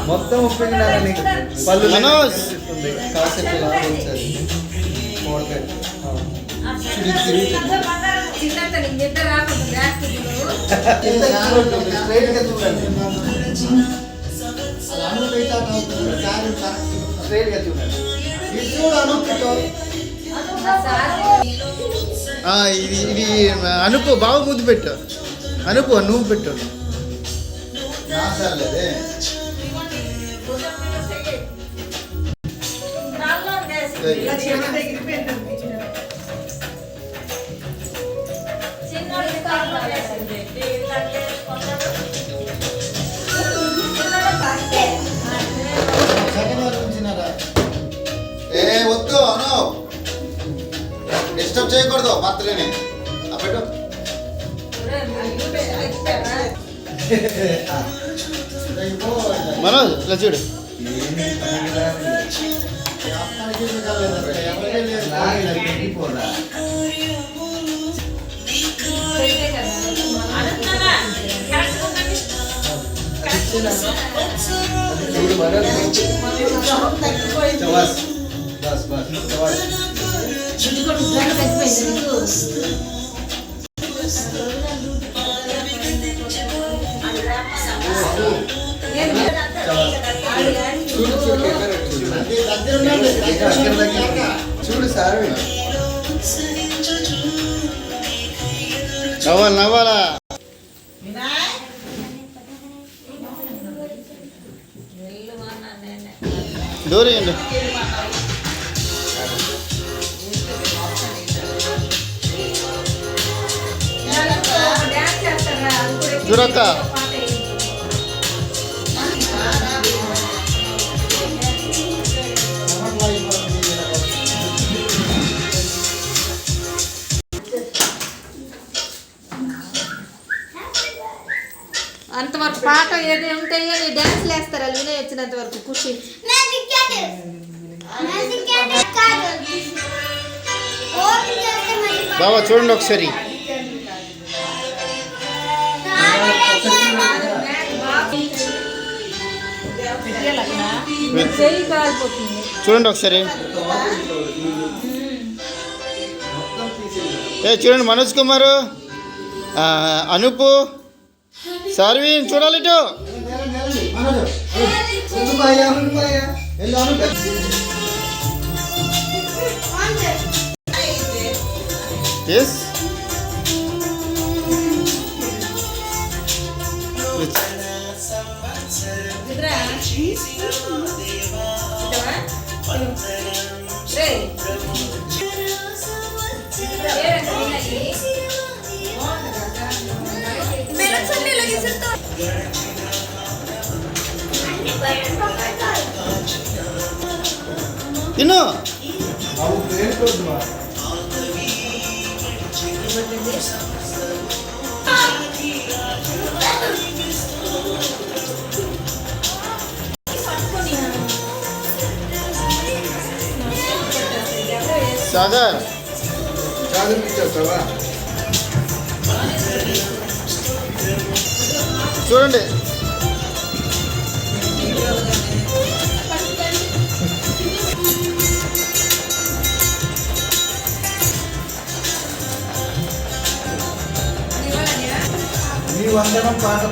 మొత్తం ఉప్పింగినారా నీకు పళ్ళు కాసేపు లాగించాలి ఇది అనుపు బాగా ముద్దు పెట్టు అనుపు నువ్వు పెట్టు వద్దు అను డిస్టర్బ్ చేయకూడదు బర్త్డేని పెట్టు మనోజ్ ఇలా చూడు చూడు సార్ నవ్వాలి నవ్వాలా డోర్ వేయండి చూడక్క అంతవరకు పాట ఏది ఉంటాయో నీ డ్యాన్స్ వేస్తారు వాళ్ళు వినయ్ వచ్చినంత వరకు ఖుషి బాబా చూడండి ఒకసారి చూడండి ఒకసారి చూడండి మనోజ్ కుమార్ అనుపు సార్వీన్ చూడాలి ఇటు ఎస్ తిను సాగర్ చూడండి నీ వందనం పాట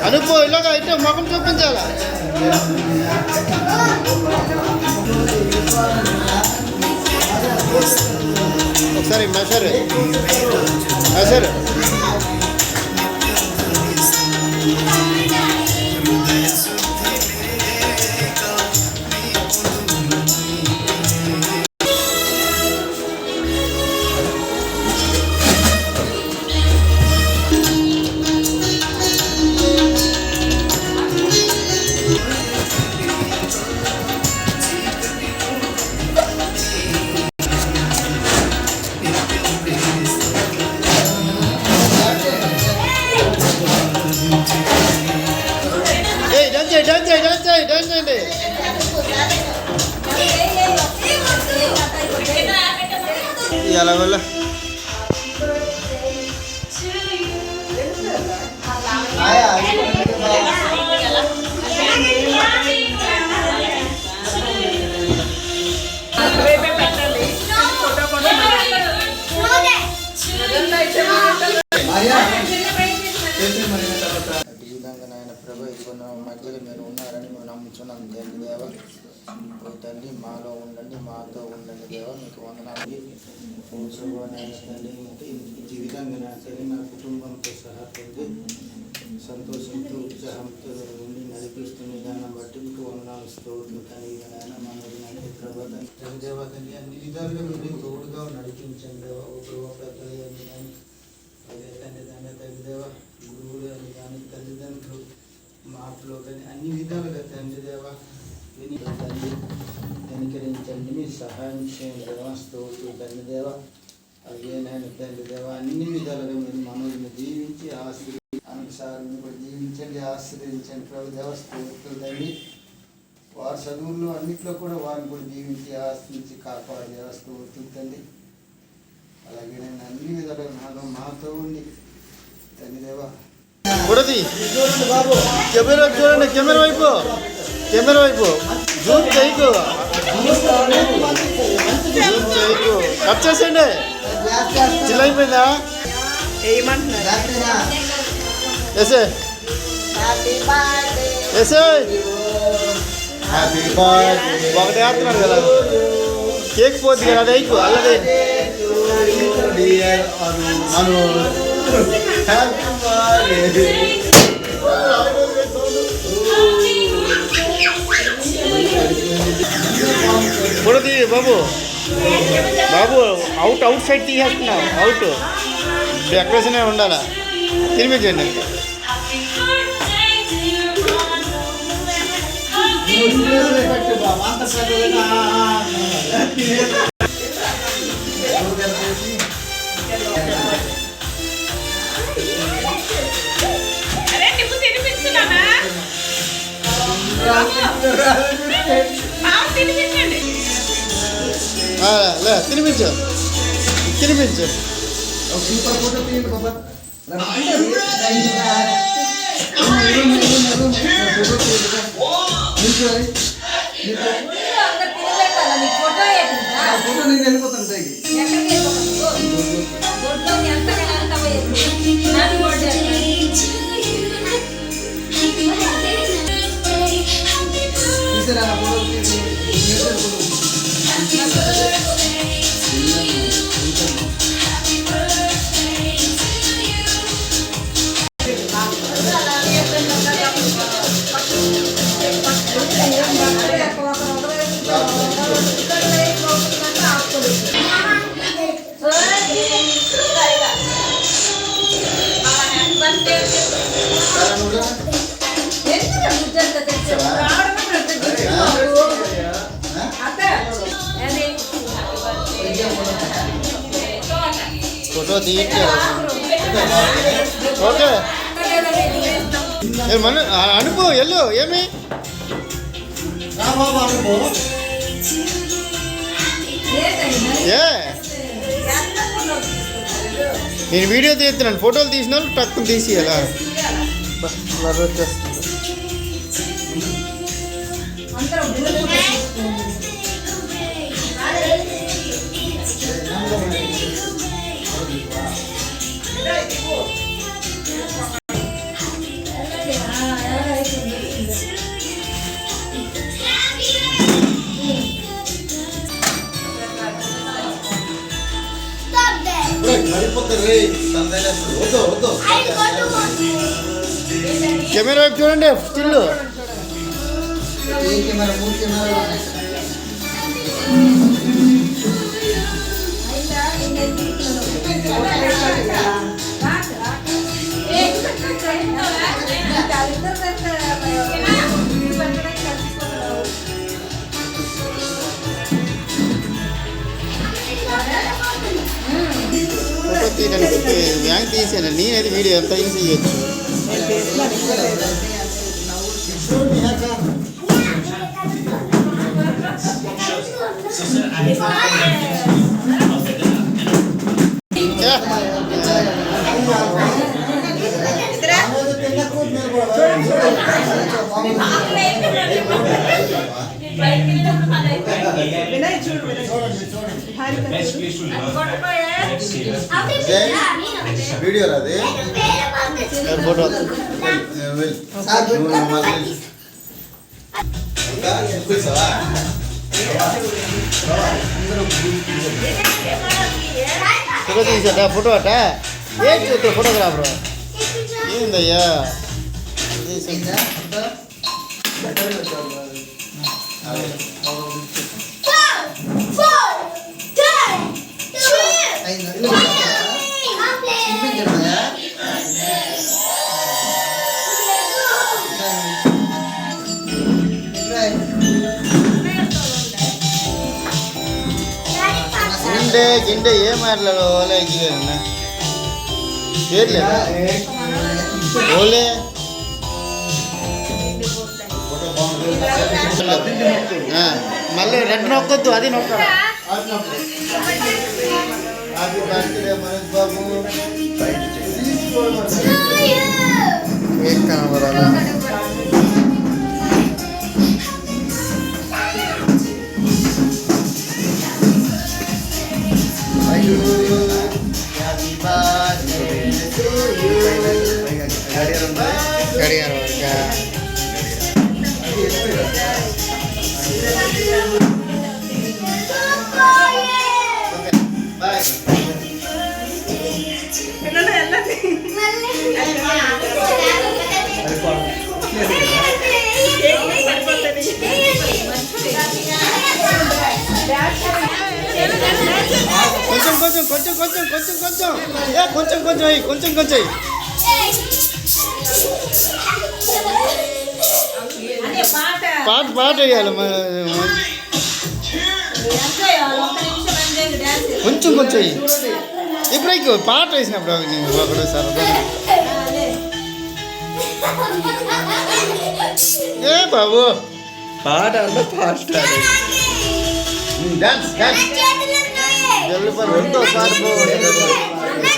అనుకో ఇలాగా అయితే ముఖం చూపించాలా ఒకసారి మెషర్ మెషర్ అలా వల్ల ఆయా ఈ విధంగా నాయన ప్రభు ఇదిగొన్న మధ్యలో మీరు ఉన్నారని మేము నమ్ముచున్నాం తండ్రి దేవ ఓ తండ్రి మాలో ఉండండి మాతో ఉండండి దేవ మీకు వందనాలు నాయన తండ్రి ఈ విధంగా నా తండ్రి నా కుటుంబంతో సహా తండ్రి సంతోషంతో ఉత్సాహంతో ఉండి నడిపిస్తున్న విధానం బట్టి మీకు వందనాలు స్తోత్రులు తండ్రి నాయన మనది ప్రభు తండ్రి దేవ తండ్రి అన్ని విధాలుగా మీరు తోడుగా నడిపించండి దేవ ఓ ప్రభు పెద్దలు అదే తండ్రి తండ్రి దేవ గురువులు అని కానీ తల్లిదండ్రులు మాటలో కానీ అన్ని విధాలుగా తండ్రి దేవ విని తండ్రి కనికరించండి మీ సహాయం చేయండి దేవ స్తోత్రులు తండ్రి దేవ అలాగేనైనా తండ్రి దేవ అన్ని విధాలుగా మీరు మనోజ్ని దీవించి అనుసారం కూడా దీవించండి ఆశీర్వదించండి ప్రభు దేవ స్తోత్రులు తండ్రి వారి చదువుల్లో అన్నింటిలో కూడా వారిని కూడా దీవించి ఆశ్రయించి కాపాడే దేవ స్తోత్రులు తండ్రి అలాగే నేను అన్ని విధాలుగా మాతో ఉండి తండ్రి దేవ చూడది కెమెరా చూడండి కెమెరా వైపు జూమ్ చేయకు కట్ చేసేయండి చిల్ అయిపోయిందా ఎసే ఒకటి వేస్తున్నాడు కదా కేక్ పోతుంది కదా అది అయిపో అల్లదే చూడది బాబు అవుట్ సైడ్ తీసేస్తున్నావు అవుట్ డెకరేషన్ ఉండాలా తినిపించండి తినిపించు ఫోటో తీయండి బాబా ఫోటో నేను వెళ్ళిపోతాను తీసారా ఫోటో తీయట్లేదు ఓకే మన అనుకో ఎల్లు ఏమి నేను వీడియో తీస్తున్నాను ఫోటోలు తీసిన వాళ్ళు టక్కుని తీసి ఎలా వచ్చేస్తుంది కెమెరా వైపు చూడండి స్టిల్ కెమెరా 3 కెమెరా ఫోటో తీయడానికి బ్యాంక్ తీసాను నేనైతే వీడియో ఎంత ఈజీ చేయొచ్చు వీడియో రాది ఫోటో ఫోటో తీసాట ఫోటో అట ఏంటి ఫోటోగ్రాఫర్ ఏందయ్యా గిండే ఏ మాట్లాడు ఓలే ఓలే మళ్ళీ రెడ్ నొక్కొద్దు అది నొక్క హ్యాపీ బర్త్డే మనోజ్ బాబు ఏం కనబడాలి గడియారం వరకా కొంచెం కొంచెం కొంచెం కొంచెం కొంచెం కొంచెం ఏ కొంచెం కొంచెం అయ్యి కొంచెం కొంచెం పాట పాట వేయాలి కొంచెం కొంచెం అయ్యి ఇప్పుడు పాట వేసినప్పుడు ఒకడు సరదా ఏ బాబు పాట అంటే ఫాస్ట్ డాన్స్ డాన్స్ జల్లి పర్ ఉంటో పార్బో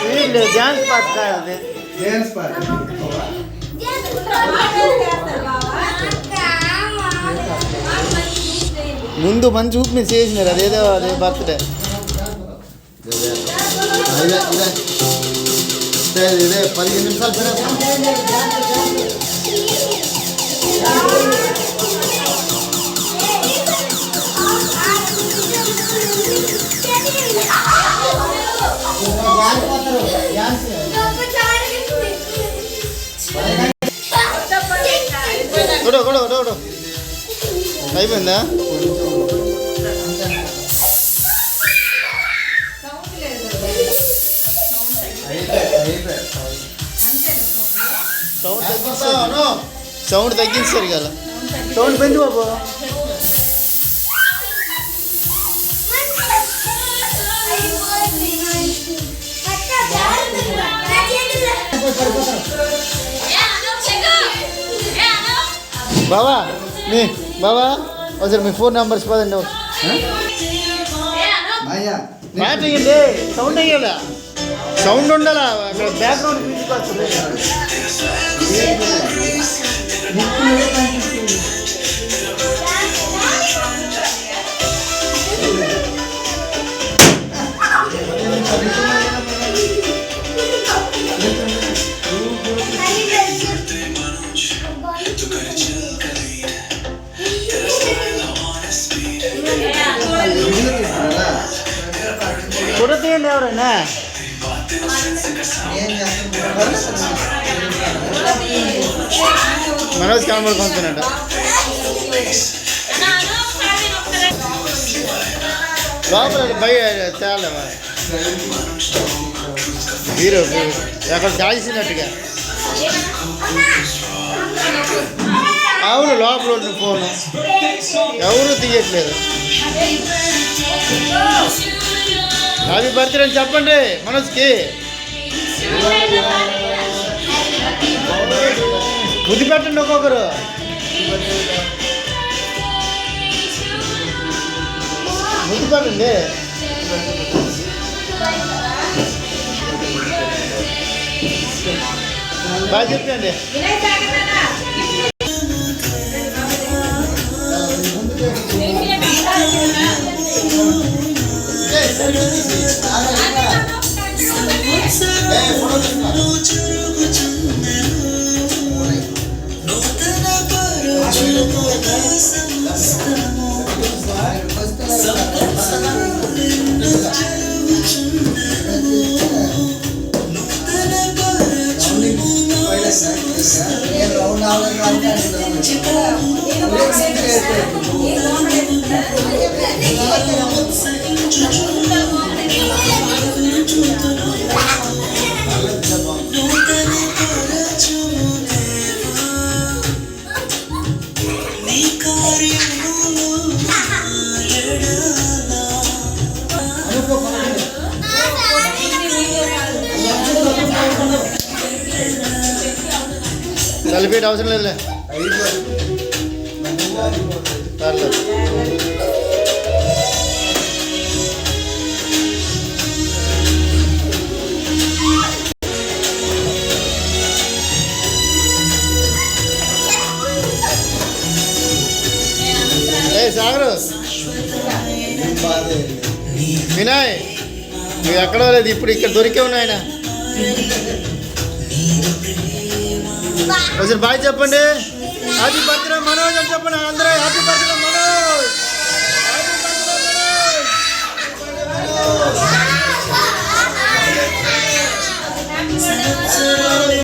వీళ్ళు డాన్స్ పాట కాదు డాన్స్ పాట ముందు మంచి చూపు మీరు చేసినారు అదేదో అదే బర్త్డే ఇదే 15 నిమిషాలు అయిపోయిందా సౌండ్ తగ్గించారు కదా సౌండ్ పెంచు బాబు బాబా బాబా ఒకసారి మీ ఫోన్ నెంబర్స్ పదండి పాట వేయండి సౌండ్ వేయాలా సౌండ్ ఉండాలా అక్కడ బ్యాక్గ్రౌండ్ మ్యూజిక్ వస్తుంది ఫోటో తీయండి ఎవరైనా మనోజ్ కామర్ కొంటున్నాడు లోపల బయట తేలవా హీరో అక్కడ దాల్చినట్టుగా అవును లోపల ఉంటుంది ఫోను ఎవరు తీయట్లేదు హ్యాపీ బర్త్డే అని చెప్పండి మనోజ్కి బుద్ధి పెట్టండి ఒక్కొక్కరు బుద్ధి పెట్టండి బాగా చెప్పండి. కలిపేటి అవసరం లేదులే. పర్లేదు. సాగరు వినాయ్ మీరు ఎక్కడో లేదు, ఇప్పుడు ఇక్కడ దొరికే ఉన్నాయన. ఒకసారి బాయ్ చెప్పండి. హ్యాపీ బర్త్డే మనోజ్ అని చెప్పండి అందరూ. Happy birthday